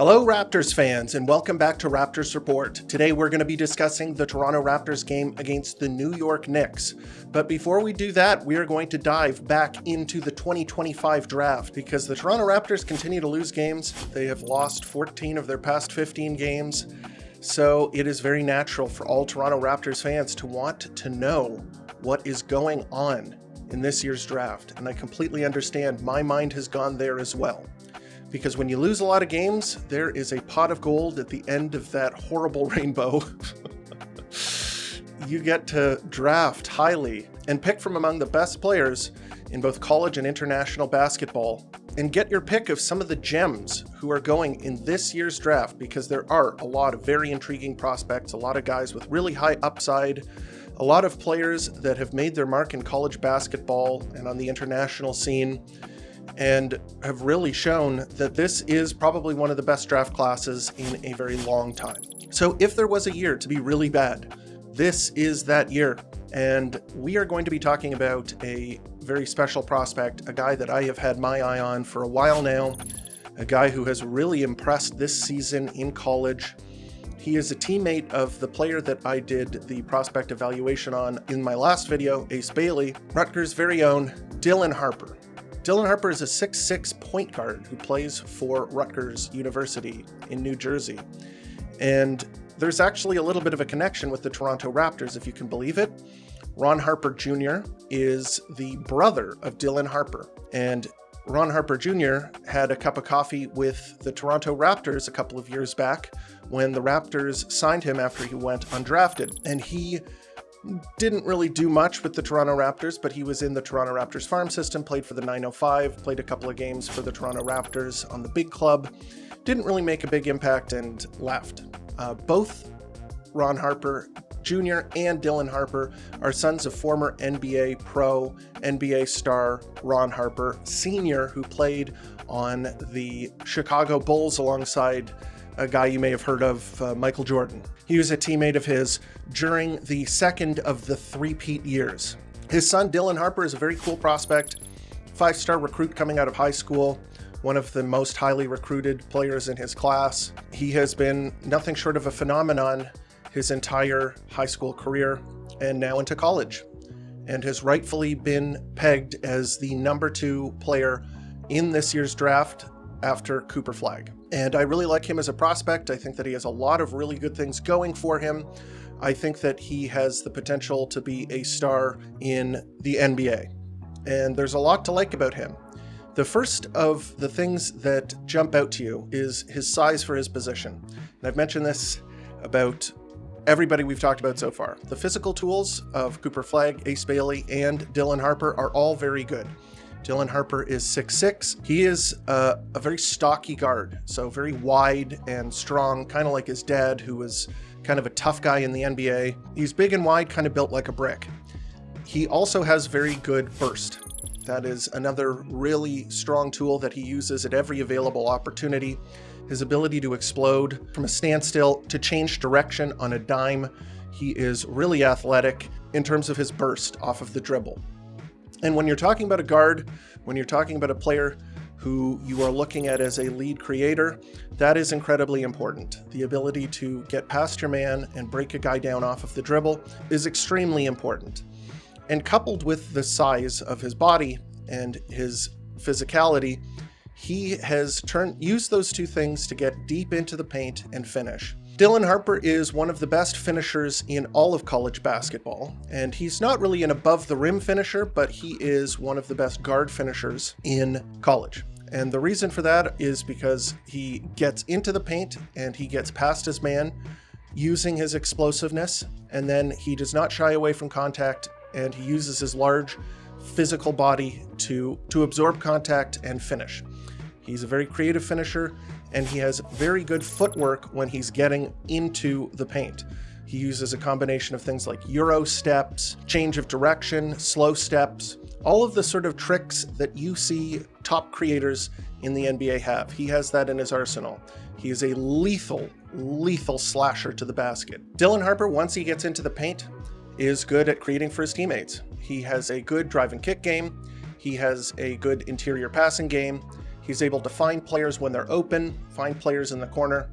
Hello Raptors fans, and welcome back to Raptors Report. Today we're going to be discussing the Toronto Raptors game against the New York Knicks. But before we do that, we are going to dive back into the 2025 draft because the Toronto Raptors continue to lose games. They have lost 14 of their past 15 games. So it is very natural for all Toronto Raptors fans to want to know what is going on in this year's draft. And I completely understand, my mind has gone there as well. Because when you lose a lot of games, there is a pot of gold at the end of that horrible rainbow. You get to draft highly and pick from among the best players in both college and international basketball, and get your pick of some of the gems who are going in this year's draft, because there are a lot of very intriguing prospects, a lot of guys with really high upside, a lot of players that have made their mark in college basketball and on the international scene, and have really shown that this is probably one of the best draft classes in a very long time. So if there was a year to be really bad, this is that year. And we are going to be talking about a very special prospect, a guy that I have had my eye on for a while now, a guy who has really impressed this season in college. He is a teammate of the player that I did the prospect evaluation on in my last video, Ace Bailey, Rutgers' very own Dylan Harper. Dylan Harper is a 6'6" point guard who plays for Rutgers University in New Jersey. And there's actually a little bit of a connection with the Toronto Raptors, if you can believe it. Ron Harper Jr. is the brother of Dylan Harper. And Ron Harper Jr. had a cup of coffee with the Toronto Raptors a couple of years back when the Raptors signed him after he went undrafted. And he didn't really do much with the Toronto Raptors, but he was in the Toronto Raptors farm system, played for the 905, played a couple of games for the Toronto Raptors on the big club, didn't really make a big impact and left. Both Ron Harper Jr. and Dylan Harper are sons of former NBA pro, NBA star Ron Harper Sr., who played on the Chicago Bulls alongside a guy you may have heard of, Michael Jordan. He was a teammate of his during the second of the three-peat years. His son, Dylan Harper, is a very cool prospect, five-star recruit coming out of high school, one of the most highly recruited players in his class. He has been nothing short of a phenomenon his entire high school career and now into college, and has rightfully been pegged as the #2 player in this year's draft after Cooper Flagg. And I really like him as a prospect. I think that he has a lot of really good things going for him. I think that he has the potential to be a star in the NBA. And there's a lot to like about him. The first of the things that jump out to you is his size for his position. And I've mentioned this about everybody we've talked about so far. The physical tools of Cooper Flagg, Ace Bailey, and Dylan Harper are all very good. Dylan Harper is 6'6". He is a very stocky guard, so very wide and strong, kind of like his dad, who was kind of a tough guy in the NBA. He's big and wide, kind of built like a brick. He also has very good burst. That is another really strong tool that he uses at every available opportunity. His ability to explode from a standstill, to change direction on a dime. He is really athletic in terms of his burst off of the dribble. And when you're talking about a guard, when you're talking about a player who you are looking at as a lead creator, that is incredibly important. The ability to get past your man and break a guy down off of the dribble is extremely important. And coupled with the size of his body and his physicality, he has used those two things to get deep into the paint and finish. Dylan Harper is one of the best finishers in all of college basketball, and he's not really an above-the-rim finisher, but he is one of the best guard finishers in college. And the reason for that is because he gets into the paint and he gets past his man using his explosiveness, and then he does not shy away from contact, and he uses his large physical body to absorb contact and finish. He's a very creative finisher, and he has very good footwork when he's getting into the paint. He uses a combination of things like Euro steps, change of direction, slow steps, all of the sort of tricks that you see top creators in the NBA have. He has that in his arsenal. He is a lethal slasher to the basket. Dylan Harper, once he gets into the paint, is good at creating for his teammates. He has a good drive and kick game. He has a good interior passing game. He's able to find players when they're open, find players in the corner.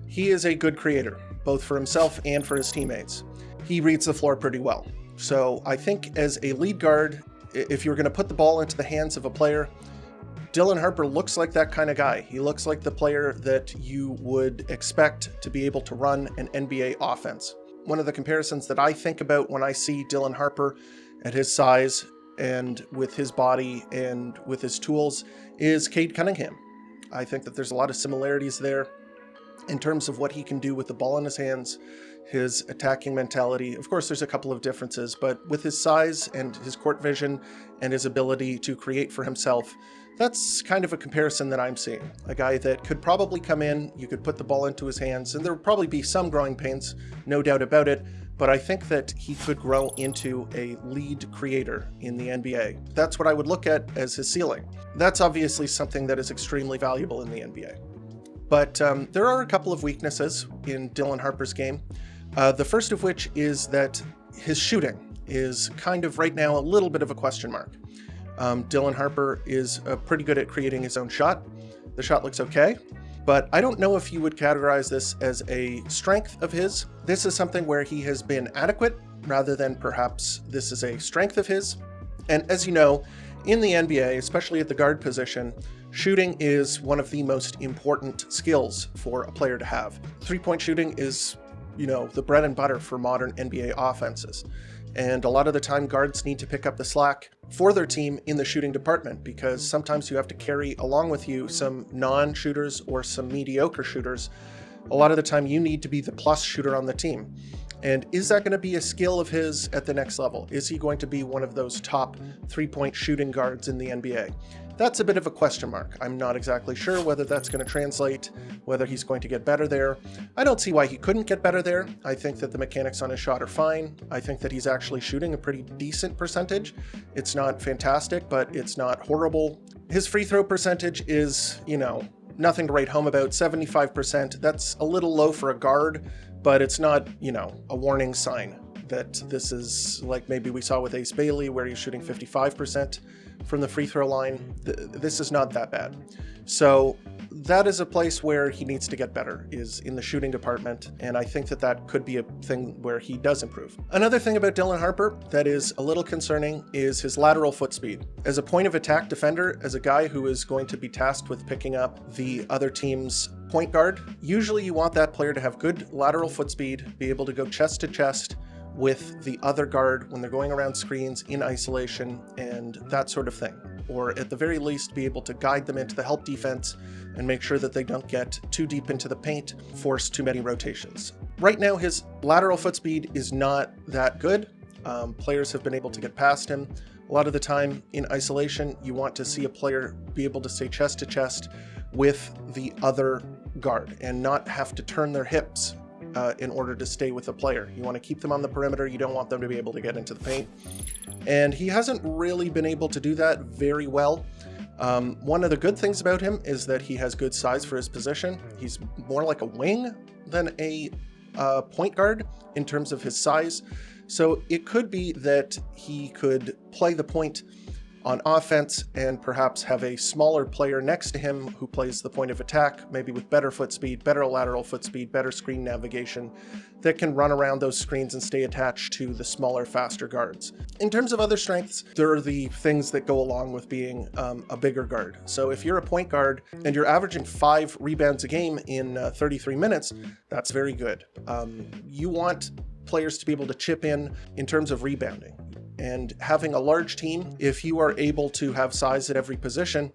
He is a good creator, both for himself and for his teammates. He reads the floor pretty well. So I think as a lead guard, if you're going to put the ball into the hands of a player, Dylan Harper looks like that kind of guy. He looks like the player that you would expect to be able to run an NBA offense. One of the comparisons that I think about when I see Dylan Harper at his size and with his body and with his tools is Cade Cunningham. I think that there's a lot of similarities there in terms of what he can do with the ball in his hands, his attacking mentality. Of course, there's a couple of differences, but with his size and his court vision and his ability to create for himself, that's kind of a comparison that I'm seeing. A guy that could probably come in, you could put the ball into his hands, and there would probably be some growing pains, no doubt about it, but I think that he could grow into a lead creator in the NBA. That's what I would look at as his ceiling. That's obviously something that is extremely valuable in the NBA. But there are a couple of weaknesses in Dylan Harper's game. The first of which is that his shooting is kind of right now a little bit of a question mark. Dylan Harper is pretty good at creating his own shot. The shot looks okay, but I don't know if you would categorize this as a strength of his. This is something where he has been adequate rather than perhaps this is a strength of his. And as you know, in the NBA, especially at the guard position, shooting is one of the most important skills for a player to have. Three-point shooting is, the bread and butter for modern NBA offenses. And a lot of the time, guards need to pick up the slack for their team in the shooting department, because sometimes you have to carry along with you some non-shooters or some mediocre shooters. A lot of the time, you need to be the plus shooter on the team. And is that going to be a skill of his at the next level? Is he going to be one of those top three-point shooting guards in the NBA? That's a bit of a question mark. I'm not exactly sure whether that's going to translate, whether he's going to get better there. I don't see why he couldn't get better there. I think that the mechanics on his shot are fine. I think that he's actually shooting a pretty decent percentage. It's not fantastic, but it's not horrible. His free throw percentage is, nothing to write home about, 75%. That's a little low for a guard, but it's not, a warning sign that this is like maybe we saw with Ace Bailey where he's shooting 55% from the free throw line. This is not that bad. So that is a place where he needs to get better, is in the shooting department, and I think that that could be a thing where he does improve. Another thing about Dylan Harper that is a little concerning is his lateral foot speed. As a point of attack defender, as a guy who is going to be tasked with picking up the other team's point guard, usually you want that player to have good lateral foot speed, be able to go chest to chest with the other guard when they're going around screens in isolation and that sort of thing. Or at the very least, be able to guide them into the help defense and make sure that they don't get too deep into the paint, force too many rotations. Right now, his lateral foot speed is not that good. Players have been able to get past him. A lot of the time in isolation, you want to see a player be able to stay chest to chest with the other guard and not have to turn their hips in order to stay with the player. You want to keep them on the perimeter. You don't want them to be able to get into the paint. And he hasn't really been able to do that very well. One of the good things about him is that he has good size for his position. He's more like a wing than a point guard in terms of his size. So it could be that he could play the point on offense and perhaps have a smaller player next to him who plays the point of attack, maybe with better foot speed, better lateral foot speed, better screen navigation, that can run around those screens and stay attached to the smaller, faster guards. In terms of other strengths, there are the things that go along with being a bigger guard. So if you're a point guard and you're averaging 5 rebounds a game in 33 minutes, that's very good. You want players to be able to chip in terms of rebounding. And having a large team, if you are able to have size at every position,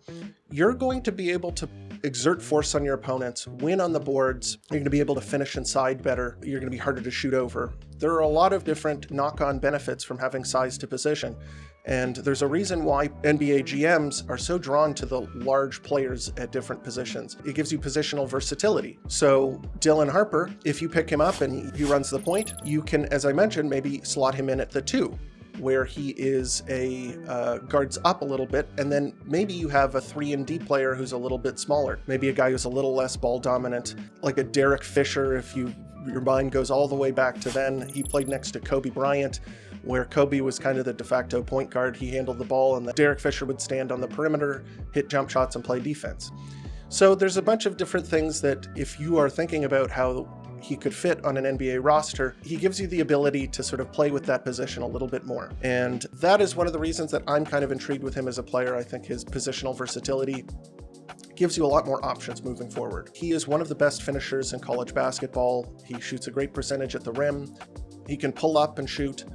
you're going to be able to exert force on your opponents, win on the boards, you're going to be able to finish inside better, you're going to be harder to shoot over. There are a lot of different knock-on benefits from having size to position. And there's a reason why NBA GMs are so drawn to the large players at different positions. It gives you positional versatility. So Dylan Harper, if you pick him up and he runs the point, you can, as I mentioned, maybe slot him in at the 2. Where he is guards up a little bit, and then maybe you have a 3-and-D player who's a little bit smaller. Maybe a guy who's a little less ball dominant, like a Derek Fisher, if your mind goes all the way back to then. He played next to Kobe Bryant where Kobe was kind of the de facto point guard. He handled the ball, and Derek Fisher would stand on the perimeter, hit jump shots, and play defense. So there's a bunch of different things that if you are thinking about how he could fit on an NBA roster, he gives you the ability to sort of play with that position a little bit more. And that is one of the reasons that I'm kind of intrigued with him as a player. I think his positional versatility gives you a lot more options moving forward. He is one of the best finishers in college basketball. He shoots a great percentage at the rim. He can pull up and shoot.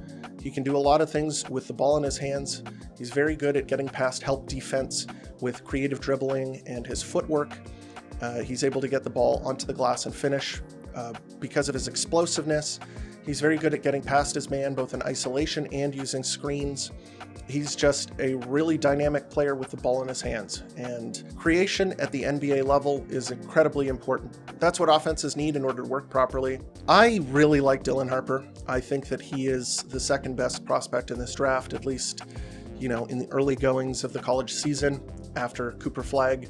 He can do a lot of things with the ball in his hands. He's very good at getting past help defense with creative dribbling and his footwork. He's able to get the ball onto the glass and finish because of his explosiveness. He's very good at getting past his man, both in isolation and using screens. He's just a really dynamic player with the ball in his hands, and creation at the NBA level is incredibly important. That's what offenses need in order to work properly. I really like Dylan Harper. I think that he is the second best prospect in this draft, at least, in the early goings of the college season after Cooper Flagg.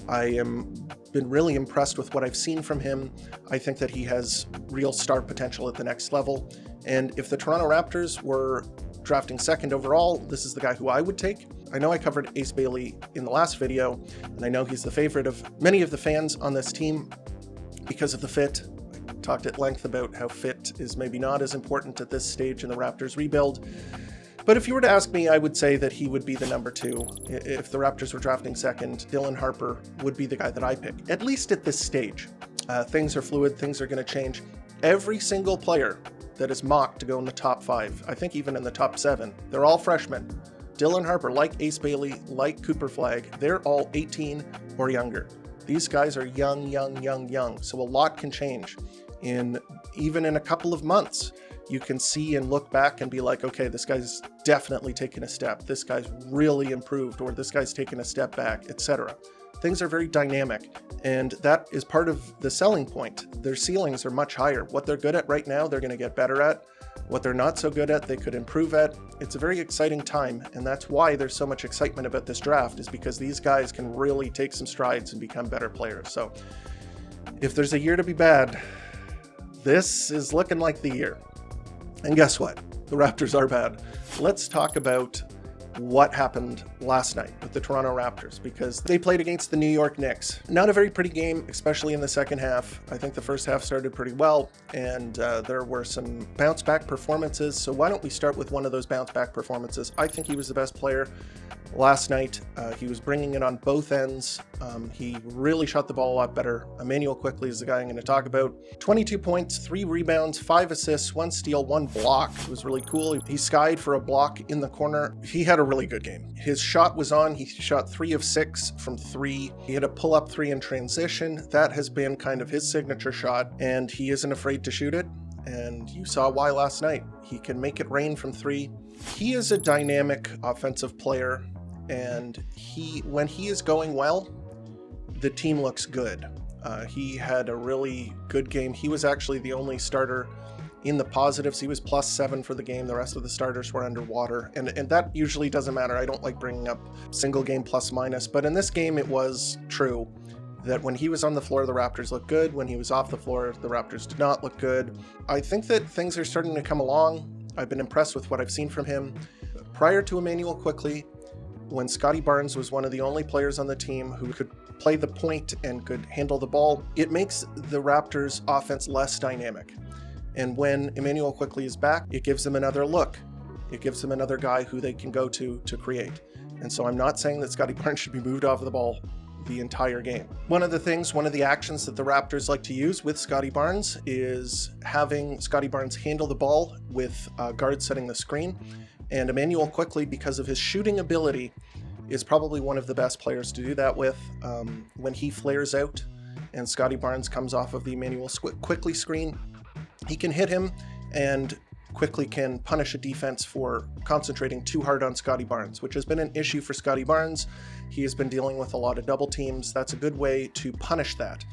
I am been really impressed with what I've seen from him. I think that he has real star potential at the next level. And if the Toronto Raptors were drafting second overall, this is the guy who I would take. I know I covered Ace Bailey in the last video, and I know he's the favorite of many of the fans on this team because of the fit. I talked at length about how fit is maybe not as important at this stage in the Raptors rebuild. But if you were to ask me, I would say that he would be the number 2. If the Raptors were drafting second, Dylan Harper would be the guy that I pick, at least at this stage. Things are fluid, things are going to change. Every single player that is mocked to go in the top 5, I think even in the top 7, they're all freshmen. Dylan Harper, like Ace Bailey, like Cooper Flagg, they're all 18 or younger. These guys are young. So a lot can change. Even in a couple of months, you can see and look back and be like, okay, this guy's definitely taken a step. This guy's really improved, or this guy's taken a step back, etc. Things are very dynamic, and that is part of the selling point. Their ceilings are much higher. What they're good at right now, they're going to get better at. What they're not so good at, they could improve at. It's a very exciting time, and that's why there's so much excitement about this draft, is because these guys can really take some strides and become better players. So if there's a year to be bad, this is looking like the year. And guess what? The Raptors are bad. Let's talk about what happened last night with the Toronto Raptors, because they played against the New York Knicks. Not a very pretty game, especially in the second half. I think the first half started pretty well, and there were some bounce back performances. So why don't we start with one of those bounce back performances? I think he was the best player last night. He was bringing it on both ends. He really shot the ball a lot better. Immanuel Quickley is the guy I'm going to talk about. 22 points, 3 rebounds, 5 assists, 1 steal, 1 block. It was really cool. He skied for a block in the corner. He had a really good game. His shot was on. He shot 3 of 6 from 3. He had a pull-up 3 in transition. That has been kind of his signature shot, and he isn't afraid to shoot it. And you saw why last night. He can make it rain from 3. He is a dynamic offensive player, and when he is going well, the team looks good. He had a really good game. He was actually the only starter in the positives. He was +7 for the game. The rest of the starters were underwater, and that usually doesn't matter. I don't like bringing up single game plus minus, but in this game it was true that when he was on the floor, the Raptors looked good. When he was off the floor, the Raptors did not look good. I think that things are starting to come along. I've been impressed with what I've seen from him. Prior to Immanuel Quickley, when Scottie Barnes was one of the only players on the team who could play the point and could handle the ball, it makes the Raptors' offense less dynamic. And when Immanuel Quickley is back, it gives them another look. It gives them another guy who they can go to create. And so I'm not saying that Scottie Barnes should be moved off of the ball the entire game. One of the actions that the Raptors like to use with Scottie Barnes is having Scottie Barnes handle the ball with guards setting the screen. And Immanuel Quickley, because of his shooting ability, is probably one of the best players to do that with. When he flares out and Scottie Barnes comes off of the Immanuel Quickley screen, he can hit him, and Quickley can punish a defense for concentrating too hard on Scottie Barnes, which has been an issue for Scottie Barnes. He has been dealing with a lot of double teams. That's a good way to punish that.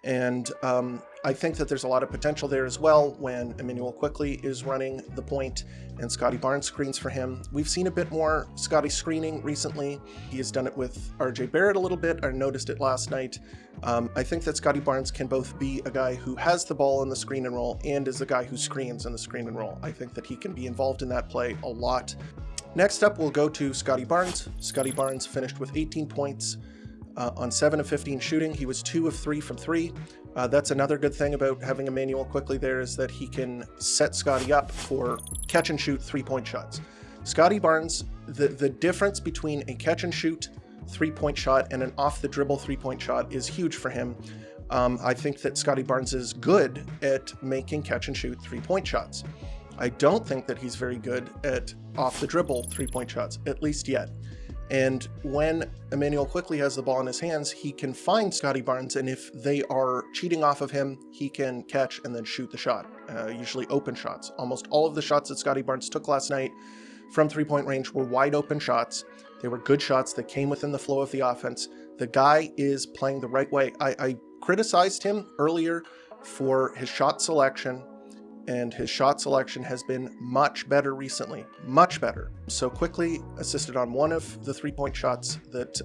And I think that there's a lot of potential there as well when Immanuel Quickley is running the point and Scottie Barnes screens for him. We've seen a bit more Scottie screening recently. He has done it with RJ Barrett a little bit. I noticed it last night. I think that Scottie Barnes can both be a guy who has the ball in the screen and roll and is a guy who screens in the screen and roll. I think that he can be involved in that play a lot. Next up, we'll go to Scottie Barnes. Scottie Barnes finished with 18 points on 7 of 15 shooting. He was 2 of 3 from 3. That's another good thing about having Immanuel Quickley there, is that he can set Scottie up for catch and shoot 3-point shots. Scottie Barnes, the difference between a catch and shoot 3-point shot and an off the dribble 3-point shot is huge for him. I think that Scottie Barnes is good at making catch and shoot 3-point shots. I don't think that he's very good at off the dribble 3-point shots, at least yet. And when Immanuel Quickley has the ball in his hands, he can find Scottie Barnes, and if they are cheating off of him, he can catch and then shoot the shot, usually open shots. Almost all of the shots that Scottie Barnes took last night from 3-point range were wide open shots. They were good shots that came within the flow of the offense. The guy is playing the right way. I criticized him earlier for his shot selection, and his shot selection has been much better recently, much better. So Quickley assisted on one of the 3-point shots that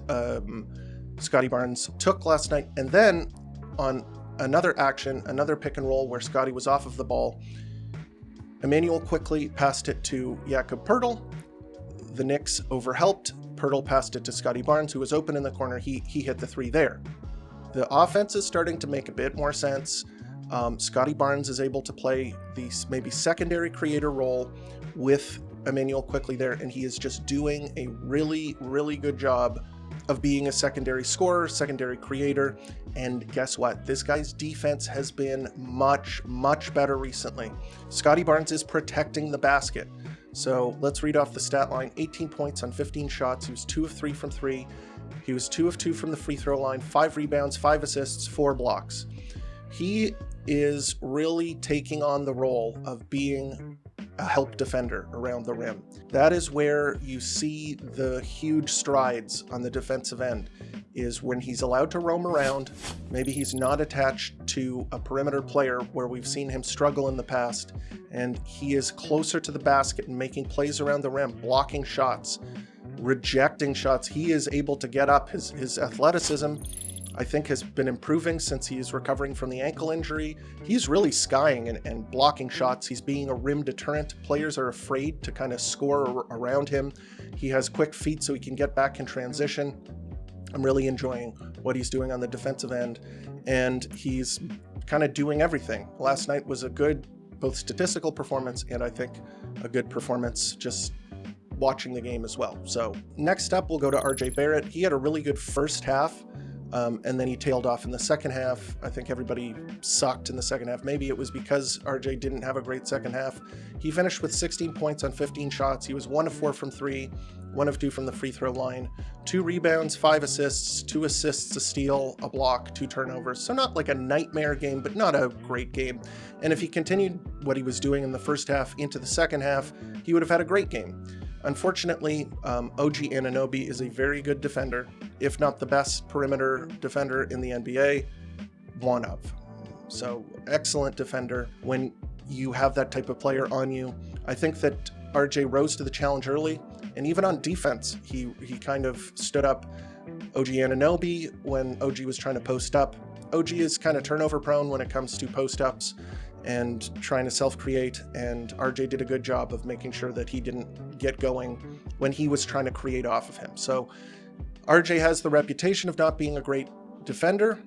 Scottie Barnes took last night. And then on another action, another pick and roll where Scottie was off of the ball, Immanuel Quickley passed it to Jakob Poeltl. The Knicks overhelped. Poeltl passed it to Scottie Barnes, who was open in the corner. He hit the 3 there. The offense is starting to make a bit more sense. Scottie Barnes is able to play the maybe secondary creator role with Immanuel Quickley there, and he is just doing a really, really good job of being a secondary scorer, secondary creator. And guess what? This guy's defense has been much, much better recently. Scottie Barnes is protecting the basket. So let's read off the stat line. 18 points on 15 shots. He was 2 of 3 from 3. He was 2 of 2 from the free throw line, 5 rebounds, 5 assists, 4 blocks. He is really taking on the role of being a help defender around the rim. That is where you see the huge strides on the defensive end, is when he's allowed to roam around. Maybe he's not attached to a perimeter player where we've seen him struggle in the past, and he is closer to the basket and making plays around the rim, blocking shots, rejecting shots. He is able to get up. His athleticism, I think, has been improving since he's recovering from the ankle injury. He's really skying and blocking shots. He's being a rim deterrent. Players are afraid to kind of score around him. He has quick feet so he can get back in transition. I'm really enjoying what he's doing on the defensive end, and he's kind of doing everything. Last night was a good, both statistical performance and I think a good performance just watching the game as well. So next up, we'll go to RJ Barrett. He had a really good first half. And then he tailed off in the second half. I think everybody sucked in the second half. Maybe it was because RJ didn't have a great second half. He finished with 16 points on 15 shots. He was 1 of 4 from 3, 1 of 2 from the free throw line, 2 rebounds, 5 assists, 2 assists, a steal, a block, 2 turnovers. So not like a nightmare game, but not a great game. And if he continued what he was doing in the first half into the second half, he would have had a great game. Unfortunately, OG Anunoby is a very good defender, if not the best perimeter defender in the NBA, one of. So excellent defender when you have that type of player on you. I think that RJ rose to the challenge early, and even on defense, he kind of stood up OG Anunoby when OG was trying to post up. OG is kind of turnover prone when it comes to post-ups and trying to self-create, and RJ did a good job of making sure that he didn't get going when he was trying to create off of him. So RJ has the reputation of not being a great defender,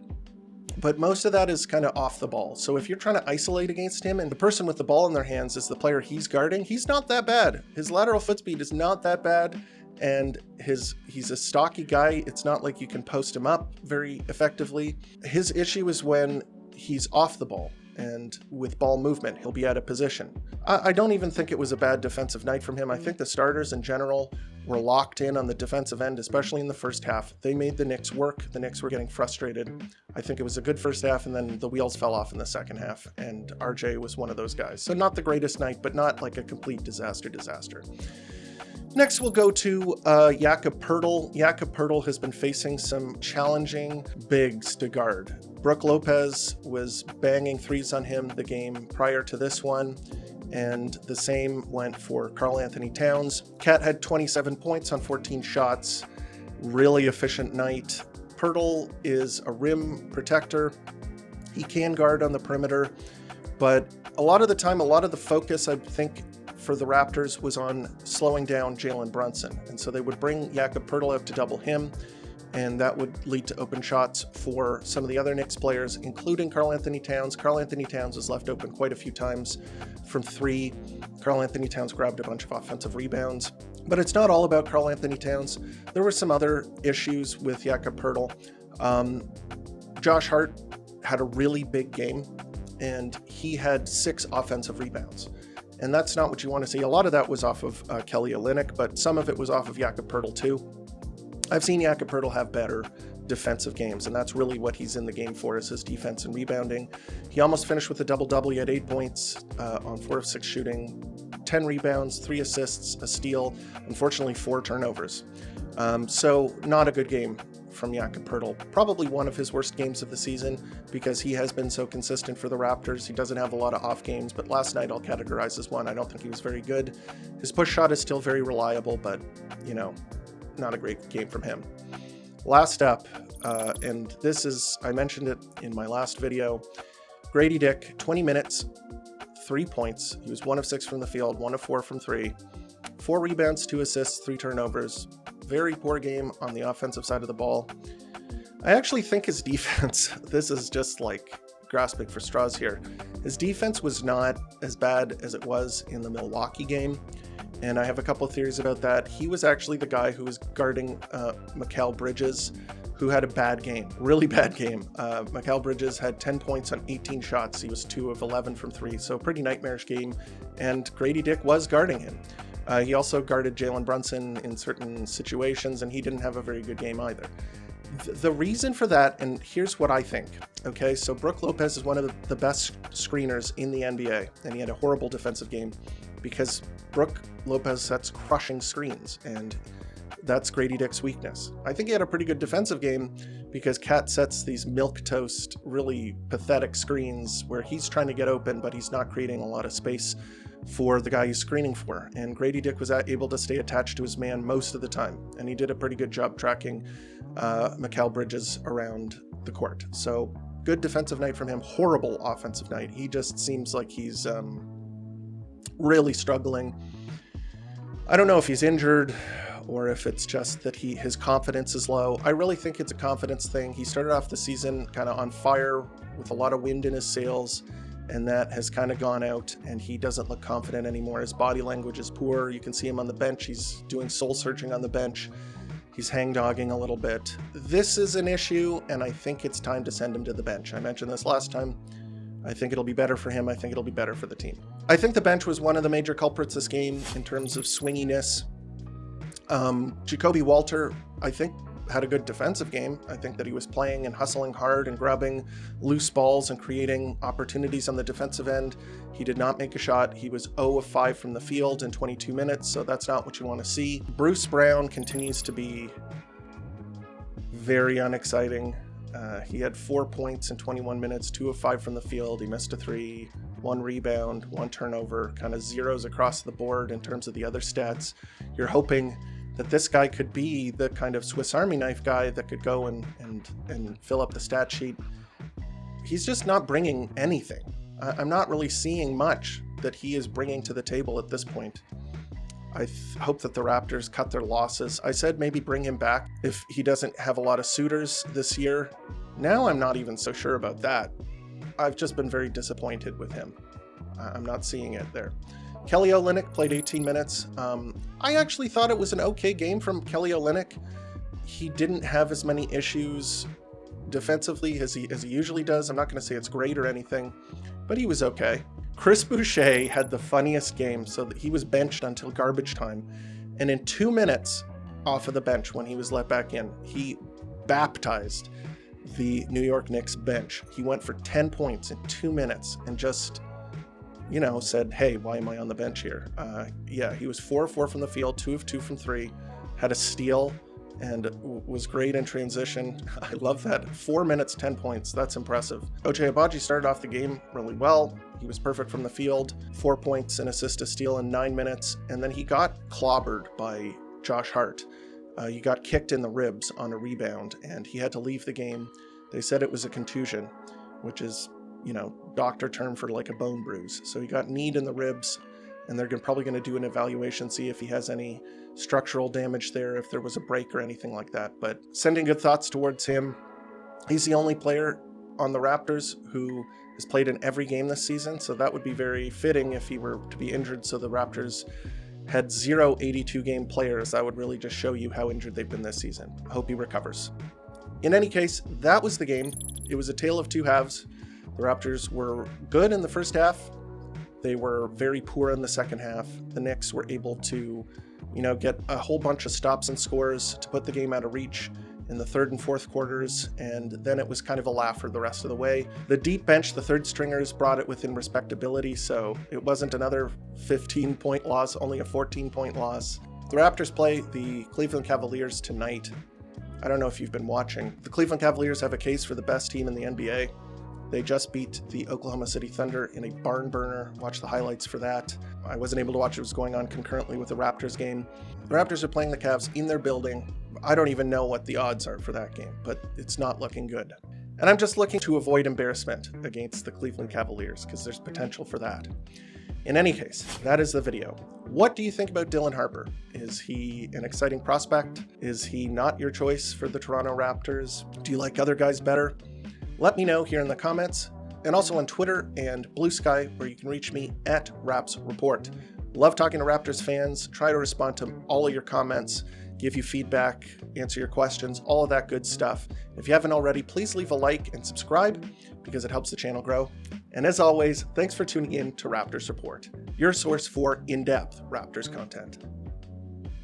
but most of that is kind of off the ball. So if you're trying to isolate against him and the person with the ball in their hands is the player he's guarding, he's not that bad. His lateral foot speed is not that bad, and he's a stocky guy. It's not like you can post him up very effectively. His issue is when he's off the ball. And with ball movement, he'll be out of position. I don't even think it was a bad defensive night from him. I think the starters in general were locked in on the defensive end, especially in the first half. They made the Knicks work. The Knicks were getting frustrated. I think it was a good first half, and then the wheels fell off in the second half, and RJ was one of those guys. So not the greatest night, but not like a complete disaster. Next, we'll go to Jakob Poeltl. Jakob Poeltl has been facing some challenging bigs to guard. Brook Lopez was banging threes on him the game prior to this one, and the same went for Karl Anthony Towns. Cat had 27 points on 14 shots. Really efficient night. Poeltl is a rim protector. He can guard on the perimeter, but a lot of the time, a lot of the focus, I think, for the Raptors was on slowing down Jalen Brunson. And so they would bring Jakob Poeltl out to double him, and that would lead to open shots for some of the other Knicks players, including Karl Anthony Towns. Karl Anthony Towns was left open quite a few times from three. Karl Anthony Towns grabbed a bunch of offensive rebounds. But it's not all about Karl Anthony Towns. There were some other issues with Jakob Poeltl. Josh Hart had a really big game, and he had 6 offensive rebounds. And that's not what you want to see. A lot of that was off of Kelly Olynyk, but some of it was off of Jakob Poeltl too. I've seen Jakob Poeltl have better defensive games, and that's really what he's in the game for, is his defense and rebounding. He almost finished with a double-double. He had 8 points on 4 of 6 shooting, 10 rebounds, 3 assists, a steal, unfortunately 4 turnovers. So not a good game from Jakob Poeltl. Probably one of his worst games of the season, because he has been so consistent for the Raptors. He doesn't have a lot of off games, but last night I'll categorize as one. I don't think he was very good. His push shot is still very reliable, but, you know, not a great game from him. Last up, and this is, I mentioned it in my last video, Grady Dick, 20 minutes, 3 points. He was 1 of 6 from the field, 1 of 4 from 3, 4 rebounds, 2 assists, 3 turnovers. Very poor game on the offensive side of the ball. I actually think his defense, this is just like grasping for straws here. His defense was not as bad as it was in the Milwaukee game. And I have a couple of theories about that. He was actually the guy who was guarding Mikal Bridges, who had a bad game, really bad game. Mikal Bridges had 10 points on 18 shots. He was 2 of 11 from 3, so a pretty nightmarish game. And Grady Dick was guarding him. He also guarded Jalen Brunson in certain situations, and he didn't have a very good game either. The reason for that, and here's what I think, okay? So Brook Lopez is one of the best screeners in the NBA, and he had a horrible defensive game because Brook Lopez sets crushing screens, and that's Grady Dick's weakness. I think he had a pretty good defensive game because Cat sets these milquetoast, really pathetic screens where he's trying to get open, but he's not creating a lot of space for the guy he's screening for. And Grady Dick was able to stay attached to his man most of the time, and he did a pretty good job tracking Mikal Bridges around the court. So good defensive night from him, horrible offensive night. He just seems like he's really struggling. I don't know if he's injured or if it's just that his confidence is low. I really think it's a confidence thing. He started off the season kind of on fire with a lot of wind in his sails, and that has kind of gone out, and he doesn't look confident anymore. His body language is poor. You can see him on the bench. He's doing soul searching on the bench. He's hang-dogging a little bit. This is an issue, and I think it's time to send him to the bench. I mentioned this last time. I think it'll be better for him. I think it'll be better for the team. I think the bench was one of the major culprits this game in terms of swinginess. Jakob Poeltl, I think, had a good defensive game. I think that he was playing and hustling hard and grabbing loose balls and creating opportunities on the defensive end. He did not make a shot. He was 0 of 5 from the field in 22 minutes, so that's not what you want to see. Bruce Brown continues to be very unexciting. He had 4 points in 21 minutes, 2 of 5 from the field. He missed a 3, 1 rebound, 1 turnover, kind of zeros across the board in terms of the other stats. You're hoping that this guy could be the kind of Swiss Army knife guy that could go and fill up the stat sheet. He's just not bringing anything. I'm not really seeing much that he is bringing to the table at this point. I hope that the Raptors cut their losses. I said maybe bring him back if he doesn't have a lot of suitors this year. Now I'm not even so sure about that. I've just been very disappointed with him. I'm not seeing it there. Kelly Olynyk played 18 minutes. I actually thought it was an okay game from Kelly Olynyk. He didn't have as many issues defensively as he usually does. I'm not going to say it's great or anything, but he was okay. Chris Boucher had the funniest game, so that he was benched until garbage time. And in 2 minutes off of the bench, when he was let back in, he baptized the New York Knicks bench. He went for 10 points in 2 minutes and just, said, hey, why am I on the bench here? Yeah, he was 4 of 4 from the field, 2 of 2 from 3, had a steal, and was great in transition. I love that. 4 minutes, 10 points. That's impressive. Ochai Agbaji started off the game really well. He was perfect from the field. 4 points, an assist, a steal in 9 minutes. And then he got clobbered by Josh Hart. He got kicked in the ribs on a rebound, and he had to leave the game. They said it was a contusion, which is, doctor term for like a bone bruise. So he got kneed in the ribs, and they're probably going to do an evaluation, see if he has any structural damage there, if there was a break or anything like that. But sending good thoughts towards him. He's the only player on the Raptors who has played in every game this season, so that would be very fitting if he were to be injured. So the Raptors had 0 82-game players. That would really just show you how injured they've been this season. I hope he recovers. In any case, that was the game. It was a tale of two halves. The Raptors were good in the first half. They were very poor in the second half. The Knicks were able to, get a whole bunch of stops and scores to put the game out of reach in the third and fourth quarters, and then it was kind of a laugher the rest of the way. The deep bench, the third stringers, brought it within respectability, so it wasn't another 15-point loss, only a 14-point loss. The Raptors play the Cleveland Cavaliers tonight. I don't know if you've been watching. The Cleveland Cavaliers have a case for the best team in the NBA. They just beat the Oklahoma City Thunder in a barn burner. Watch the highlights for that. I wasn't able to watch it. It was going on concurrently with the Raptors game. The Raptors are playing the Cavs in their building. I don't even know what the odds are for that game, but it's not looking good. And I'm just looking to avoid embarrassment against the Cleveland Cavaliers because there's potential for that. In any case, that is the video. What do you think about Dylan Harper? Is he an exciting prospect? Is he not your choice for the Toronto Raptors? Do you like other guys better? Let me know here in the comments, and also on Twitter and Blue Sky, where you can reach me at Raps Report. Love talking to Raptors fans, try to respond to all of your comments, give you feedback, answer your questions, all of that good stuff. If you haven't already, please leave a like and subscribe because it helps the channel grow. And as always, thanks for tuning in to Raptors Report, your source for in-depth Raptors content.